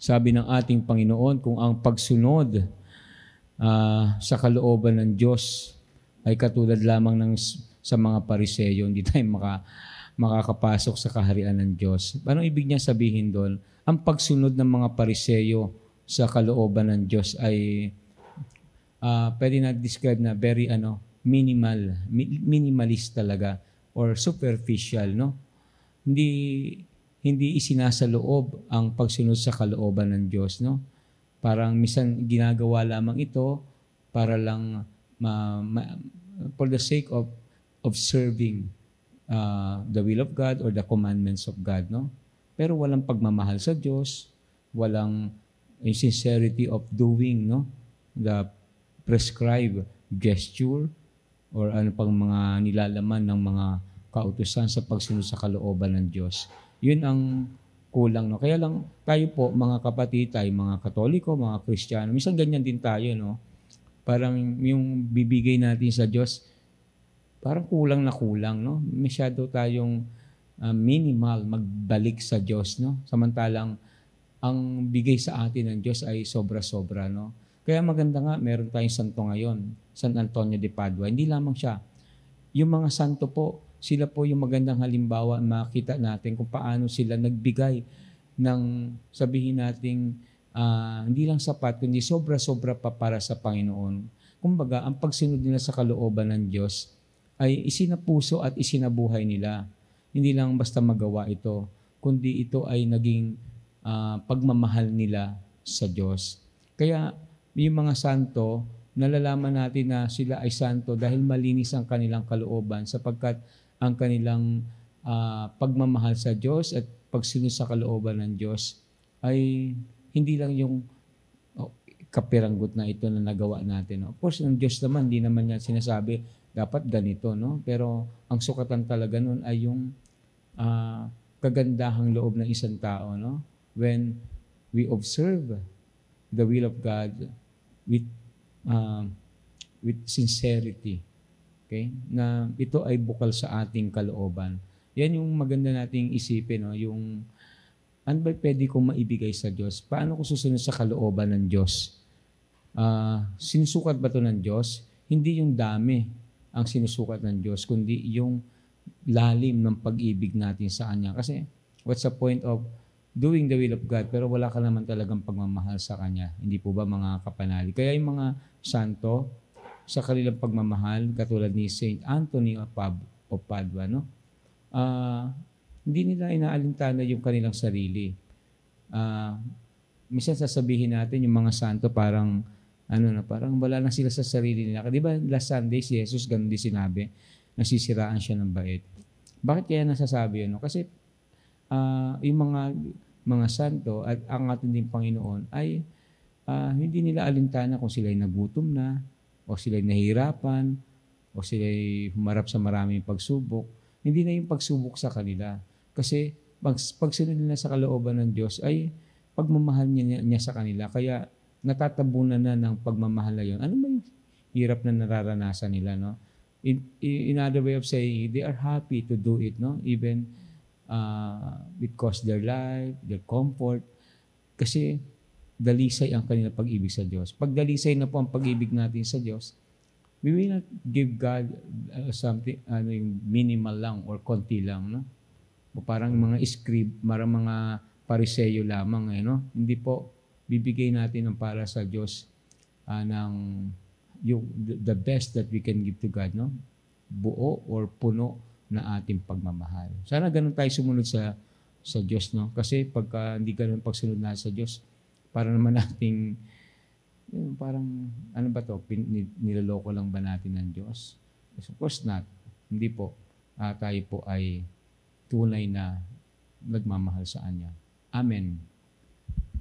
Sabi ng ating Panginoon, kung ang pagsunod sa kalooban ng Diyos ay katulad lamang sa mga Pariseyo, hindi tayo makakapasok sa kaharian ng Diyos. Anong ibig niya sabihin doon? Ang pagsunod ng mga Pariseyo sa kalooban ng Diyos ay pwede na describe na very minimalist talaga or superficial, no? Hindi isinasaloob ang pagsunod sa kalooban ng Diyos, no? Parang minsan ginagawa lamang ito para lang for the sake of serving the will of God or the commandments of God, no? Pero walang pagmamahal sa Diyos, walang sincerity of doing, no? The prescribed gesture or ano pang mga nilalaman ng mga kautusan sa pagsunod sa kalooban ng Diyos. Yun ang kulang, no? Kaya lang tayo po, mga kapatid, tayo mga Katoliko, mga Kristiyano, minsan ganyan din tayo, no? Parang yung bibigay natin sa Diyos, parang kulang na kulang, no? Masyado tayong minimal magbalik sa Diyos, no? Samantalang ang bigay sa atin ng Diyos ay sobra-sobra, no? Kaya maganda nga, meron tayong santo ngayon, San Antonio de Padua. Hindi lamang siya. Yung mga santo po, sila po yung magandang halimbawa, makita natin kung paano sila nagbigay ng, sabihin nating, hindi lang sapat, kundi sobra-sobra pa para sa Panginoon. Kumbaga, ang pagsunod nila sa kalooban ng Diyos ay isinapuso at isinabuhay nila. Hindi lang basta magawa ito, kundi ito ay naging pagmamahal nila sa Diyos. Kaya yung mga santo, nalalaman natin na sila ay santo dahil malinis ang kanilang kalooban sapagkat ang kanilang pagmamahal sa Diyos at pagsunod sa kalooban ng Diyos ay hindi lang yung kapiranggot na ito na nagawa natin. Of course, ng Diyos naman, hindi naman niya sinasabi dapat ganito, no? Pero ang sukatan talaga nun ay yung kagandahang loob ng isang tao, no? When we observe the will of God with sincerity, okay? Na ito ay bukal sa ating kalooban. Yan yung maganda nating isipin, no? Yung ano ba pwede kong maibigay sa Diyos? Paano ko susunod sa kalooban ng Diyos? Sinusukat ba ito ng Diyos? Hindi yung dami ang sinusukat ng Diyos, kundi yung lalim ng pag-ibig natin sa Kanya. Kasi what's the point of doing the will of God pero wala ka naman talagang pagmamahal sa Kanya? Hindi po ba mga kapanali? Kaya yung mga santo, sa kanilang pagmamahal, katulad ni Saint Anthony of Padua, no? Hindi nila inaalintana yung kanilang sarili. Minsan sasabihin natin yung mga santo parang parang wala na sila sa sarili nila. Di ba last Sunday si Jesus ganun din sinabi, nasisiraan siya ng bait. Bakit kaya nasasabi yun? Kasi yung mga santo at ang ating din Panginoon ay hindi nila alintana kung sila'y nagutom na o sila'y nahihirapan o sila'y humarap sa maraming pagsubok. Hindi na yung pagsubok sa kanila. Kasi pagsunod nila sa kalooban ng Diyos ay pagmamahal niya sa kanila. Kaya natatabunan na ng pagmamahal na yun. Ano ba yung hirap na nararanasan nila, no? In other way of saying, they are happy to do it, no? Even it costs their life, their comfort. Kasi dalisay ang kanilang pag-ibig sa Diyos. Pag dalisay na po ang pag-ibig natin sa Diyos, we will not give God something, yung minimal lang or konti lang, no? O parang mga scribe, mga Pariseyo lamang, no? Hindi po, bibigay natin ng para sa Diyos the best that we can give to God, no? Buo or puno na ating pagmamahal. Sana ganun tayo sumunod sa Diyos, no? Kasi pagka hindi ganun pagsunod na sa Diyos, para naman nating parang ano ba to? Niloloko lang ba natin ng Diyos? Of course not. Hindi po. Tayo po ay tunay na nagmamahal sa Kanya. Amen.